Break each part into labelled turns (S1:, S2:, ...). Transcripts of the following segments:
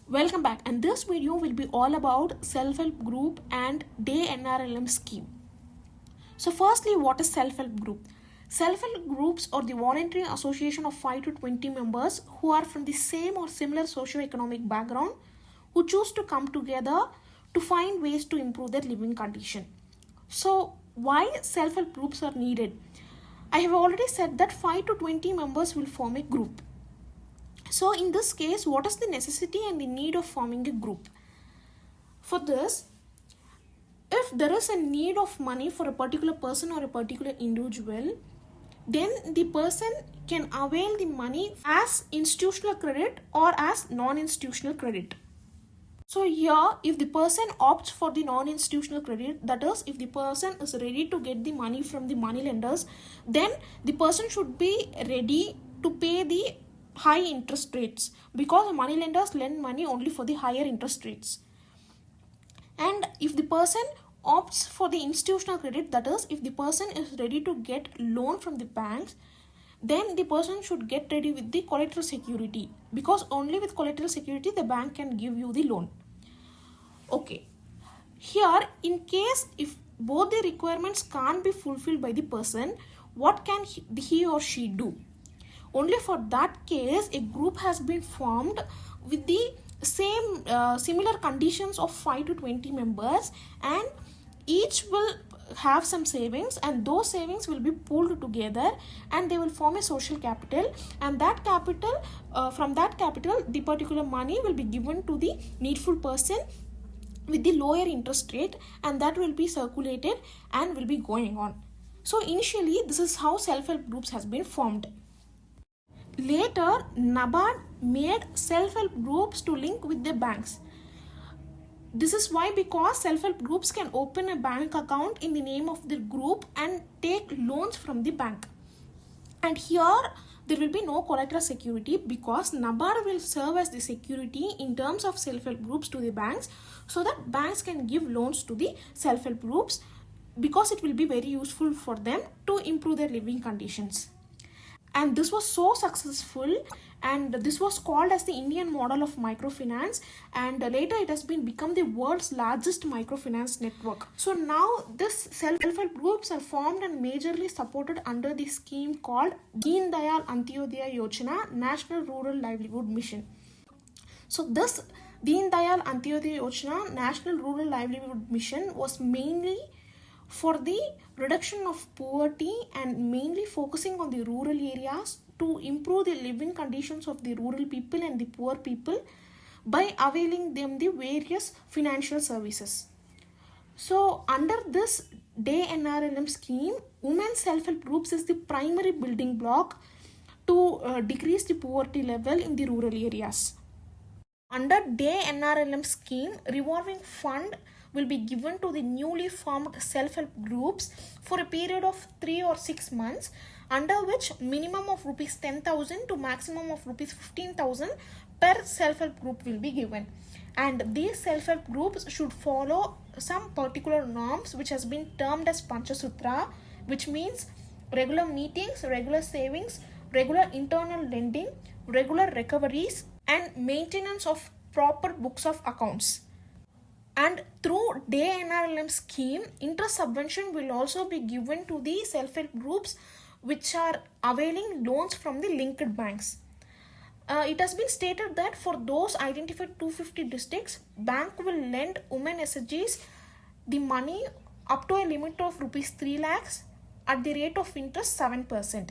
S1: Welcome back, and this video will be all about self-help group and day Nrlm scheme. So firstly, what is self-help group? Self-help groups are the voluntary association of 5 to 20 members who are from the same or similar socio-economic background who choose to come together to find ways to improve their living condition. So why self-help groups are needed? I have already said that 5 to 20 members will form a group. So in this case, what is the necessity and the need of forming a group? For this, if there is a need of money for a particular person or a particular individual, then the person can avail the money as institutional credit or as non-institutional credit. So here, if the person opts for the non-institutional credit, that is, if the person is ready to get the money from the money lenders, then the person should be ready to pay the high interest rates, because money lenders lend money only for the higher interest rates. And if the person opts for the institutional credit, that is, if the person is ready to get loan from the banks, then the person should get ready with the collateral security, because only with collateral security the bank can give you the loan. Okay, here in case if both the requirements can't be fulfilled by the person, what can he or she do? Only for that case, a group has been formed with the same similar conditions of 5 to 20 members, and each will have some savings, and those savings will be pooled together and they will form a social capital, and that capital, from that capital, the particular money will be given to the needful person with the lower interest rate, and that will be circulated and will be going on. So initially, this is how self-help groups has been formed. Later, NABARD made self-help groups to link with the banks. This is why, because self-help groups can open a bank account in the name of their group and take loans from the bank. And here, there will be no collateral security, because NABARD will serve as the security in terms of self-help groups to the banks, so that banks can give loans to the self-help groups, because it will be very useful for them to improve their living conditions. And this was so successful, and this was called as the Indian model of microfinance, and later it has been become the world's largest microfinance network. So now this self-help groups are formed and majorly supported under the scheme called DEENDAYAL ANTYODAYA YOJANA National Rural Livelihood Mission. So this DEENDAYAL ANTYODAYA YOJANA National Rural Livelihood Mission was mainly for the reduction of poverty and mainly focusing on the rural areas to improve the living conditions of the rural people and the poor people by availing them the various financial services. So under this day Nrlm scheme, women's self-help groups is the primary building block to decrease the poverty level in the rural areas. Under day Nrlm scheme, revolving fund will be given to the newly formed self-help groups for a period of 3 or 6 months, under which minimum of rupees 10,000 to maximum of rupees 15,000 per self-help group will be given. And these self-help groups should follow some particular norms which has been termed as Panchasutra, which means regular meetings, regular savings, regular internal lending, regular recoveries, and maintenance of proper books of accounts. And through day Nrlm scheme, interest subvention will also be given to the self-help groups which are availing loans from the linked banks. It has been stated that for those identified 250 districts, bank will lend women SHGs the money up to a limit of rupees 3 lakhs at the rate of interest 7%.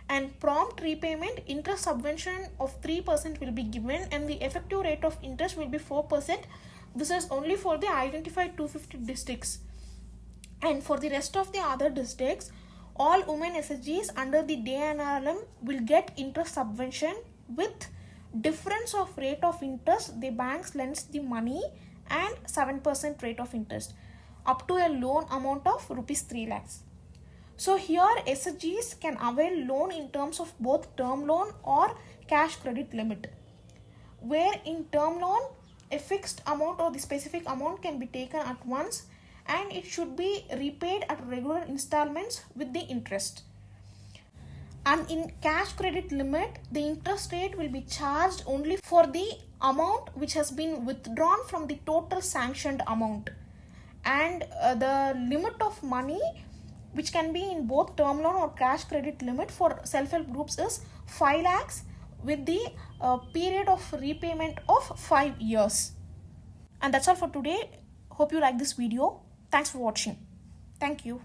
S1: And prompt repayment interest subvention of 3% will be given, and the effective rate of interest will be 4%. This is only for the identified 250 districts. And for the rest of the other districts, all women SHGs under the day Nrlm will get interest subvention with difference of rate of interest the banks lends the money and 7% rate of interest up to a loan amount of rupees 3 lakhs. So here SHGs can avail loan in terms of both term loan or cash credit limit, where in term loan a fixed amount or the specific amount can be taken at once, and it should be repaid at regular installments with the interest. And in cash credit limit, the interest rate will be charged only for the amount which has been withdrawn from the total sanctioned amount. And the limit of money which can be in both term loan or cash credit limit for self-help groups is 5 lakhs with the period of repayment of 5 years. And that's all for today. Hope you like this video. Thanks for watching. Thank you.